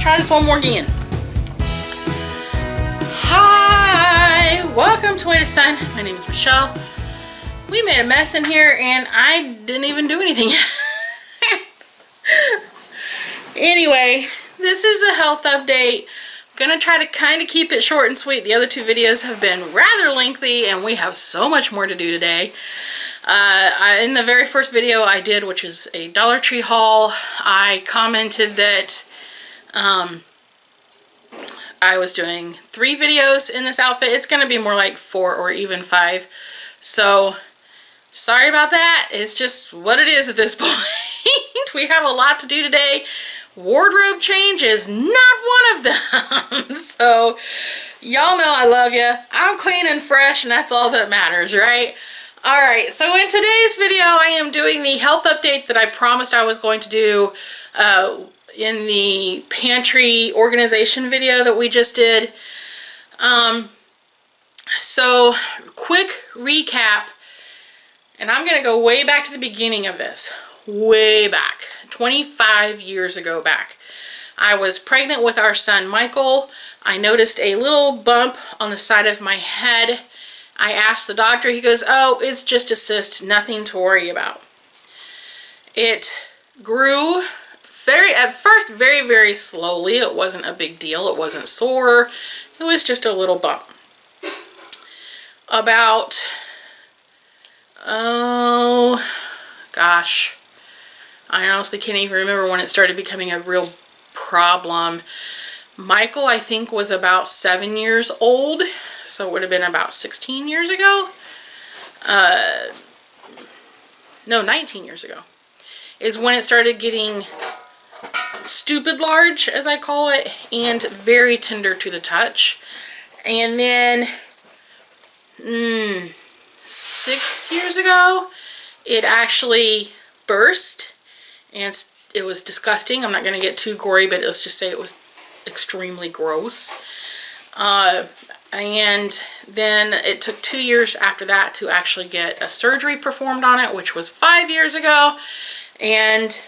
let's try this one more again. Hi, welcome to Way to Sun. My name is Michelle. We made a mess in here and I didn't even do anything yet. Anyway, this is a health update. I'm gonna try to kind of keep it short and sweet. The other two videos have been rather lengthy and we have so much more to do today. In the very first video I did, which is a Dollar Tree haul, I commented that I was doing 3 videos in this outfit. It's going to be more like 4 or even 5. So, sorry about that. It's just what it is at this point. We have a lot to do today. Wardrobe change is not one of them. So, y'all know I love you. I'm clean and fresh and that's all that matters, right? Alright, so in today's video I am doing the health update that I promised I was going to do in the pantry organization video that we just did. So quick recap, and I'm gonna go way back to the beginning of this, way back 25 years ago back. I was pregnant with our son Michael. I noticed a little bump on the side of my head. I asked the doctor, he goes, oh, it's just a cyst, nothing to worry about. It grew at first very, very slowly. It wasn't a big deal. It wasn't sore. It was just a little bump. About, oh gosh, I honestly can't even remember when it started becoming a real problem. Michael, I think, was about 7 years old, so it would have been about 16 years ago. No, 19 years ago is when it started getting stupid large, as I call it, and very tender to the touch. And then 6 years ago, it actually burst, and it was disgusting. I'm not going to get too gory, but let's just say it was extremely gross. And then it took 2 years after that to actually get a surgery performed on it, which was 5 years ago. And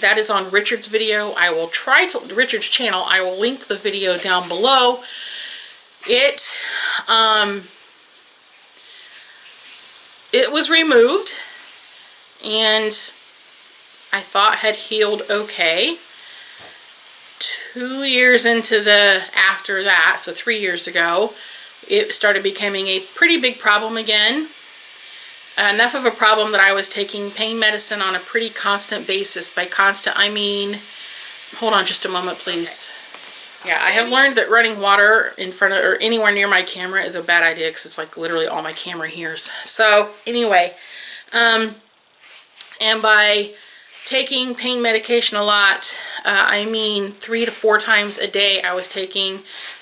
that is on Richard's video. I will try to, Richard's channel, I will link the video down below. It was removed and I thought had healed okay. 2 years into after that, so 3 years ago, it started becoming a pretty big problem again. Enough of a problem that I was taking pain medicine on a pretty constant basis. By constant, I mean, hold on just a moment, please. Yeah, I have learned that running water in front of, or anywhere near my camera is a bad idea because it's like literally all my camera hears. So anyway, and by taking pain medication a lot, I mean 3 to 4 times a day I was taking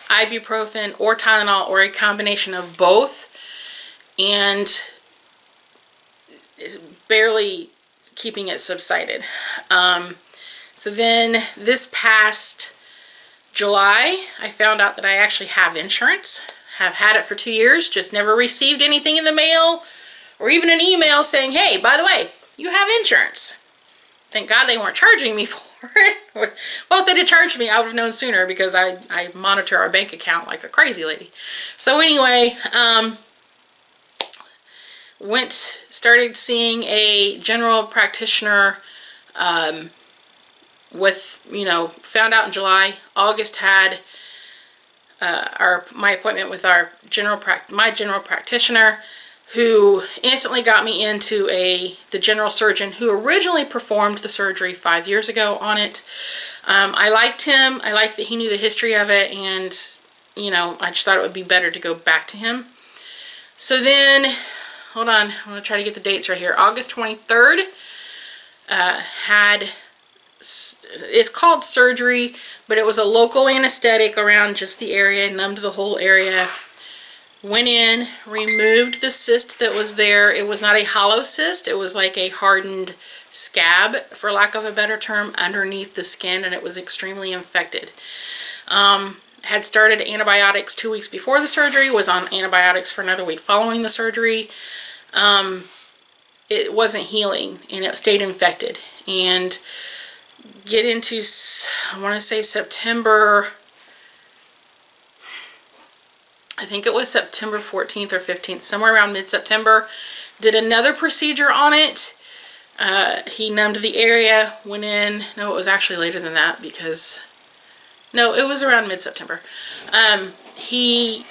ibuprofen or Tylenol or a combination of both, and barely keeping it subsided. So then this past July, I found out that I actually have insurance. Have had it for 2 years, just never received anything in the mail or even an email saying, hey, by the way, you have insurance. Thank God they weren't charging me for it. Well, if they did charge me, I would have known sooner because I monitor our bank account like a crazy lady. So anyway, started seeing a general practitioner found out in July. August had my appointment with my general practitioner, who instantly got me into the general surgeon who originally performed the surgery 5 years ago on it. I liked him. I liked that he knew the history of it, and I just thought it would be better to go back to him. So then, hold on, I'm going to try to get the dates right here. August 23rd it's called surgery, but it was a local anesthetic around just the area, numbed the whole area. Went in, removed the cyst that was there. It was not a hollow cyst. It was like a hardened scab, for lack of a better term, underneath the skin, and it was extremely infected. Had started antibiotics 2 weeks before the surgery, was on antibiotics for another week following the surgery. It wasn't healing, and it stayed infected. And get into, I want to say September, I think it was September 14th or 15th, somewhere around mid-September. Did another procedure on it. He numbed the area, went in. No, it was actually later than that because, no, it was around mid-September. He,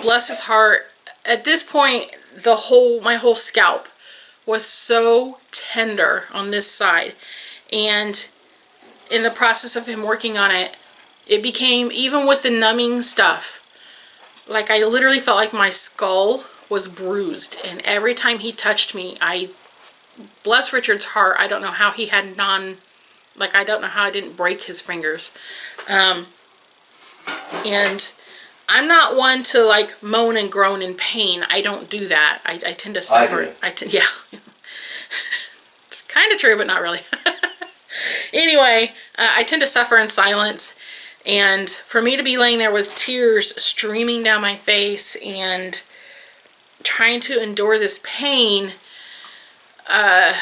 bless his heart, at this point, my whole scalp was so tender on this side. And in the process of him working on it, it became, even with the numbing stuff, like I literally felt like my skull was bruised. And every time he touched me, bless Richard's heart, I don't know how he had I don't know how I didn't break his fingers. And I'm not one to like moan and groan in pain. I don't do that. I tend to suffer. Yeah. It's kind of true, but not really. Anyway, I tend to suffer in silence. And for me to be laying there with tears streaming down my face and trying to endure this pain, I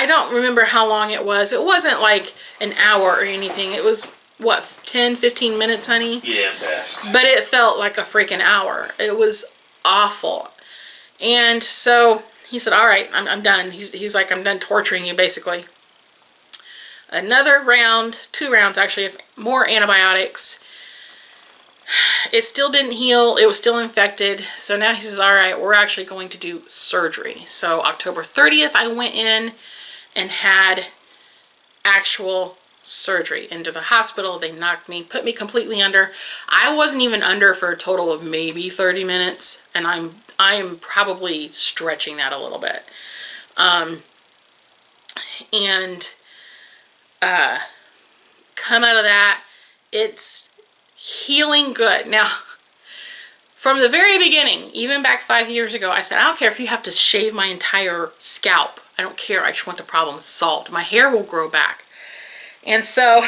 don't remember how long it was. It wasn't like an hour or anything. It was, what, 10, 15 minutes, honey? Yeah, best. But it felt like a freaking hour. It was awful. And so he said, all right, I'm done. He's like, I'm done torturing you, basically. Another round, 2 rounds actually, of more antibiotics. It still didn't heal. It was still infected. So now he says, all right, we're actually going to do surgery. So October 30th, I went in and had actual surgery into the hospital. They knocked me, put me completely under. I wasn't even under for a total of maybe 30 minutes. And I am probably stretching that a little bit. Come out of that, it's healing good. Now, from the very beginning, even back 5 years ago, I said, I don't care if you have to shave my entire scalp. I don't care. I just want the problem solved. My hair will grow back. And so,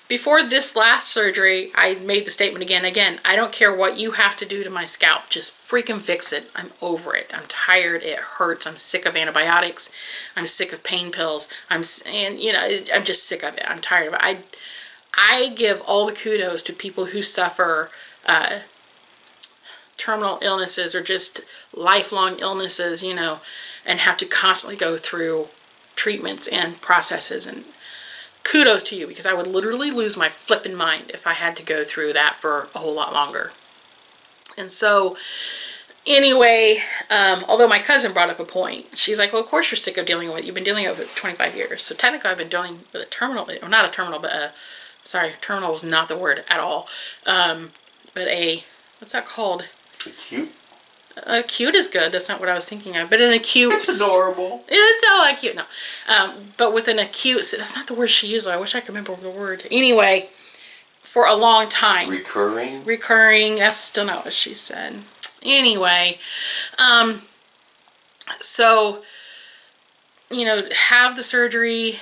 before this last surgery, I made the statement again, I don't care what you have to do to my scalp. Just freaking fix it. I'm over it. I'm tired. It hurts. I'm sick of antibiotics. I'm sick of pain pills. I'm just sick of it. I'm tired of it. I give all the kudos to people who suffer terminal illnesses or just lifelong illnesses, and have to constantly go through treatments and processes. And kudos to you, because I would literally lose my flipping mind if I had to go through that for a whole lot longer. And so, anyway, although my cousin brought up a point, she's like, well, of course you're sick of dealing with it. You've been dealing with it for 25 years. So technically I've been dealing with a terminal, or not a terminal, but sorry, terminal was not the word at all. But what's that called? Acute? Acute is good. That's not what I was thinking of. But an acute... It's adorable. It's so cute. No. But with an acute... That's not the word she used. I wish I could remember the word. Anyway, for a long time. Recurring? Recurring. That's still not what she said. Anyway. So, have the surgery.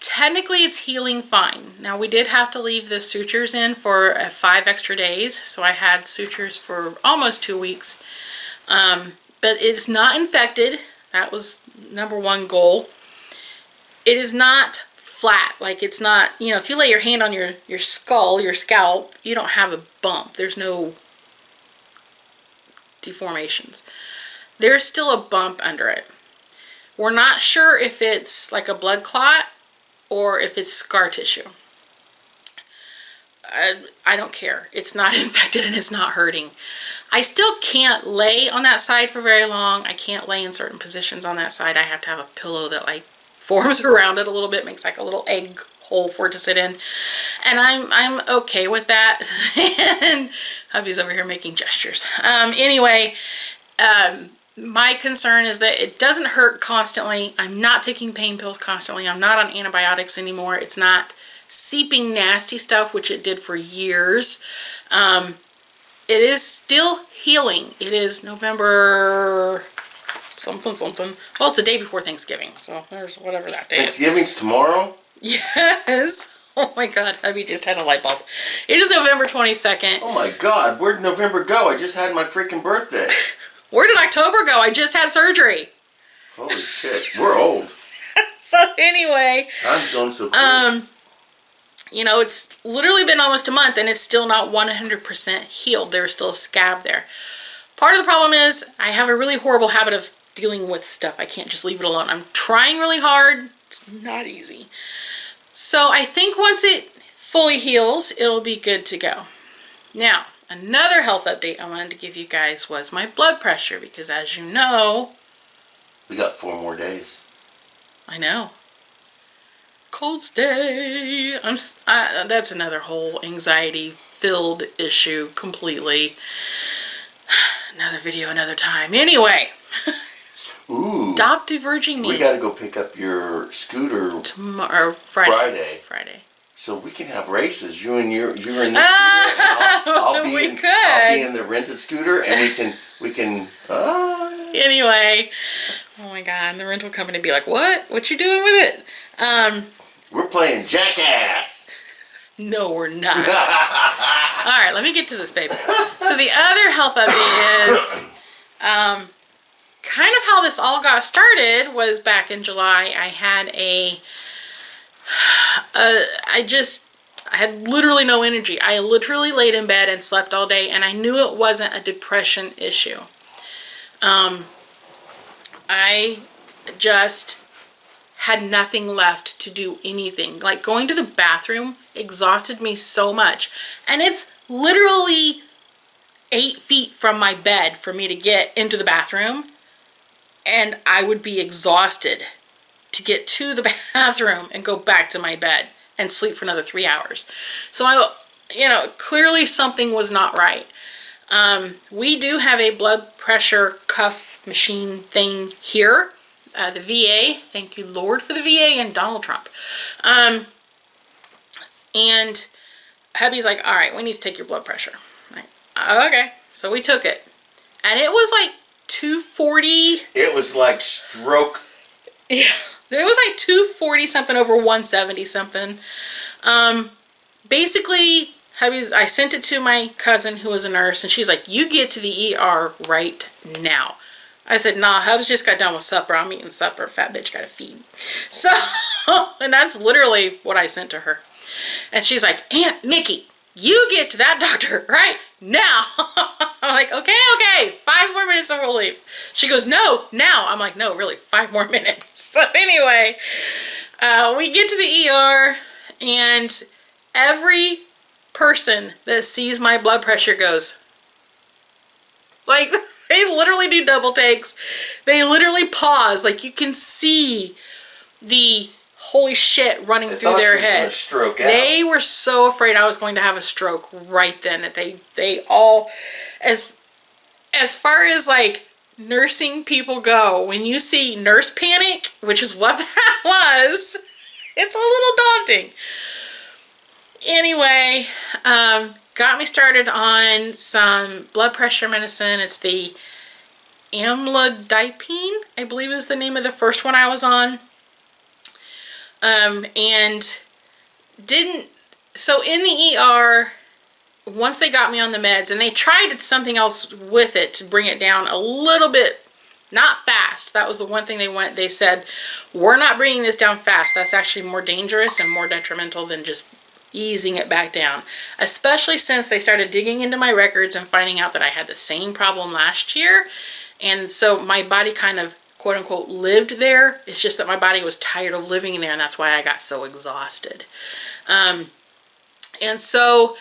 Technically, it's healing fine. Now, we did have to leave the sutures in for 5 extra days. So, I had sutures for almost 2 weeks. But it's not infected. That was number 1 goal. It is not flat. Like, it's not, if you lay your hand on your skull, your scalp, you don't have a bump. There's no deformations. There's still a bump under it. We're not sure if it's like a blood clot or if it's scar tissue. I don't care. It's not infected and it's not hurting. I still can't lay on that side for very long. I can't lay in certain positions on that side. I have to have a pillow that like forms around it a little bit, makes like a little egg hole for it to sit in. And I'm okay with that. And hubby's over here making gestures. Anyway, my concern is that it doesn't hurt constantly. I'm not taking pain pills constantly. I'm not on antibiotics anymore. It's not seeping nasty stuff, which it did for years. It is still healing. It is November something. Well, it's the day before Thanksgiving, so there's whatever that day is. Thanksgiving's tomorrow? Yes. Oh my God, hubby just had a light bulb. It is November 22nd. Oh my God, where'd November go? I just had my freaking birthday. Where did October go? I just had surgery. Holy shit. We're old. So anyway, Time's going so quick. you know, it's literally been almost a month and it's still not 100% healed. There's still a scab there. Part of the problem is I have a really horrible habit of dealing with stuff. I can't just leave it alone. I'm trying really hard. It's not easy. So I think once it fully heals, it'll be good to go. Now, another health update I wanted to give you guys was my blood pressure, because as you know, We got 4 more days. I know. Cold stay. That's another whole anxiety-filled issue completely. Another video, another time. Anyway. Ooh. Stop diverging me. We gotta go pick up your scooter tomorrow, Friday. So we can have races. You're in the scooter. And I'll be in the rented scooter, and we can. Anyway, oh my God, the rental company would be like, "What? What you doing with it?" We're playing Jackass. No, we're not. All right, let me get to this, baby. So the other health update is, kind of how this all got started was back in July. I had I had literally no energy. I literally laid in bed and slept all day, and I knew it wasn't a depression issue. I just had nothing left to do anything. Like going to the bathroom exhausted me so much. And it's literally 8 feet from my bed for me to get into the bathroom. And I would be exhausted to get to the bathroom and go back to my bed and sleep for another 3 hours. So clearly something was not right. We do have a blood pressure cuff machine thing here. The VA, thank you Lord for the VA and Donald Trump. And hubby's like, all right, we need to take your blood pressure. I'm like, okay. So we took it. And it was like 240. It was like stroke. Yeah. It was like 240 something over 170 something. Basically, I sent it to my cousin who was a nurse, and she's like, you get to the ER right now. I said, nah, Hubs just got done with supper. I'm eating supper. Fat bitch gotta feed. So, and that's literally what I sent to her. And she's like, Aunt Mickey, you get to that doctor right now. I'm like, okay, 5 more minutes and we'll leave. She goes, no, now. I'm like, no, really, 5 more minutes. So anyway, we get to the ER, and every person that sees my blood pressure goes, like, they literally do double takes. They literally pause. Like, you can see the holy shit running through their heads. Stroke out. They were so afraid I was going to have a stroke right then that they all, as far as like nursing people go, when you see nurse panic, which is what that was, it's a little daunting. Anyway, got me started on some blood pressure medicine. It's the amlodipine, I believe is the name of the first one I was on. So in the ER, once they got me on the meds, and they tried something else with it to bring it down a little bit, not fast. That was the one thing they said, we're not bringing this down fast. That's actually more dangerous and more detrimental than just easing it back down, especially since they started digging into my records and finding out that I had the same problem last year. And so my body kind of quote unquote lived there. It's just that my body was tired of living there, and that's why I got so exhausted. And so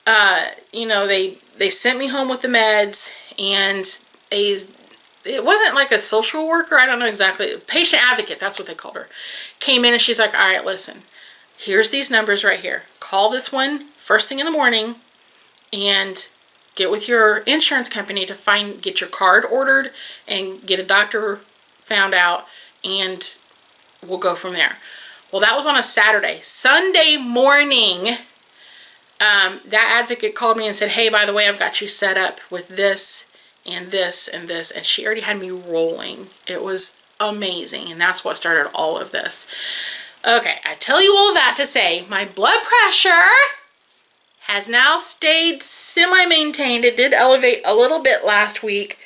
they sent me home with the meds, and it wasn't like a social worker, I don't know exactly, patient advocate, that's what they called her, came in and she's like, all right, listen, here's these numbers right here. Call this one first thing in the morning and get with your insurance company to get your card ordered and get a doctor found out, and we'll go from there. Well, that was on a Saturday. Sunday morning, that advocate called me and said, hey, by the way, I've got you set up with this and this and this. And she already had me rolling. It was amazing. And that's what started all of this. Okay, I tell you all of that to say my blood pressure has now stayed semi-maintained. It did elevate a little bit last week.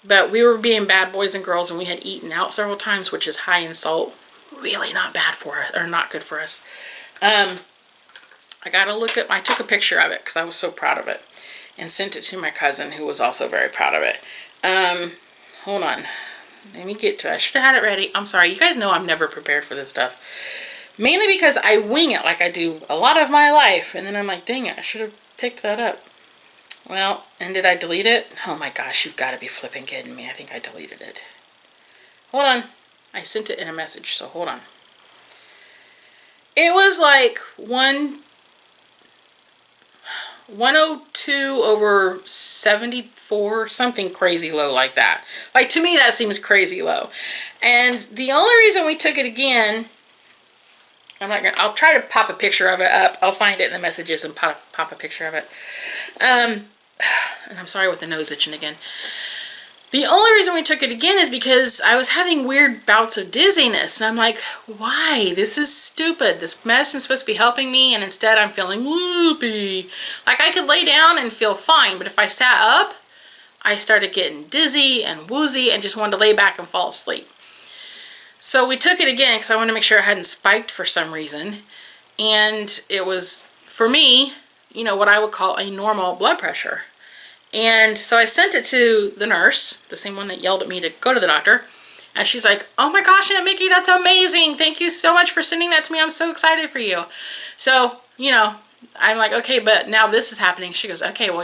But we were being bad boys and girls, and we had eaten out several times, which is high in salt. Really not bad for us, or not good for us. I took a picture of it because I was so proud of it, and sent it to my cousin, who was also very proud of it. Hold on. Let me get to it. I should have had it ready. I'm sorry. You guys know I'm never prepared for this stuff. Mainly because I wing it like I do a lot of my life. And then I'm like, dang it, I should have picked that up. Well, and did I delete it? Oh my gosh, you've got to be flipping kidding me. I think I deleted it. Hold on. I sent it in a message, so hold on. It was like 102/74, something crazy low like that. Like, to me, that seems crazy low. And the only reason we took it again, I'll try to pop a picture of it up. I'll find it in the messages and pop a picture of it. And I'm sorry with the nose itching again. The only reason we took it again is because I was having weird bouts of dizziness. And I'm like, why? This is stupid. This medicine's supposed to be helping me, and instead I'm feeling loopy. Like, I could lay down and feel fine, but if I sat up, I started getting dizzy and woozy and just wanted to lay back and fall asleep. So we took it again because I wanted to make sure it hadn't spiked for some reason. And it was, for me, you know, what I would call a normal blood pressure. And so I sent it to the nurse, the same one that yelled at me to go to the doctor. And she's like, oh my gosh, Aunt Mickey, that's amazing. Thank you so much for sending that to me. I'm so excited for you. So, you know, I'm like, okay, but now this is happening. She goes, okay, well,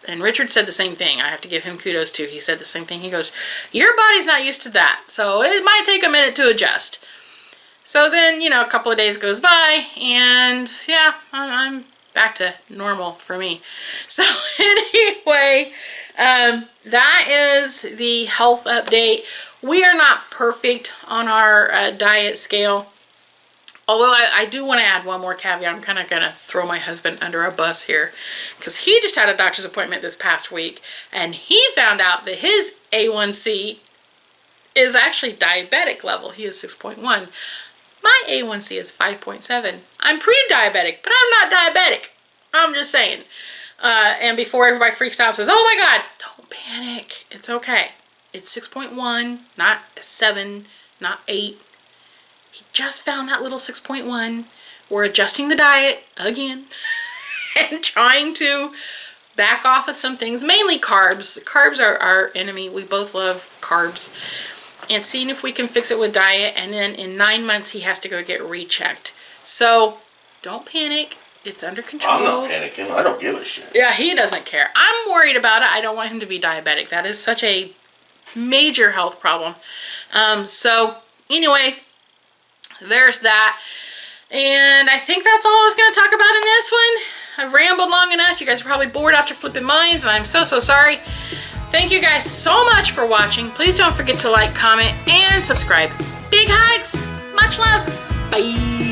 and Richard said the same thing. I have to give him kudos too. He said the same thing. He goes, your body's not used to that, so it might take a minute to adjust. So then, you know, a couple of days goes by, and yeah, I'm back to normal for me. So anyway, that is the health update. We are not perfect on our diet scale. Although I do want to add one more caveat. I'm kind of going to throw my husband under a bus here, because he just had a doctor's appointment this past week, and he found out that his A1C is actually diabetic level. He is 6.1. My A1C is 5.7. I'm pre-diabetic, but I'm not diabetic. I'm just saying. And before everybody freaks out and says, oh my God, don't panic. It's okay. It's 6.1, not 7, not 8. He just found that little 6.1. We're adjusting the diet again and trying to back off of some things, mainly carbs. Carbs are our enemy. We both love carbs. And seeing if we can fix it with diet. And then in 9 months, he has to go get rechecked. So don't panic. It's under control. I'm not panicking. I don't give a shit. Yeah, he doesn't care. I'm worried about it. I don't want him to be diabetic. That is such a major health problem. So anyway, there's that. And I think that's all I was going to talk about in this one. I've rambled long enough. You guys are probably bored out your flipping minds, and I'm so sorry. Thank you guys so much for watching. Please don't forget to like, comment, and subscribe. Big hugs. Much love. Bye.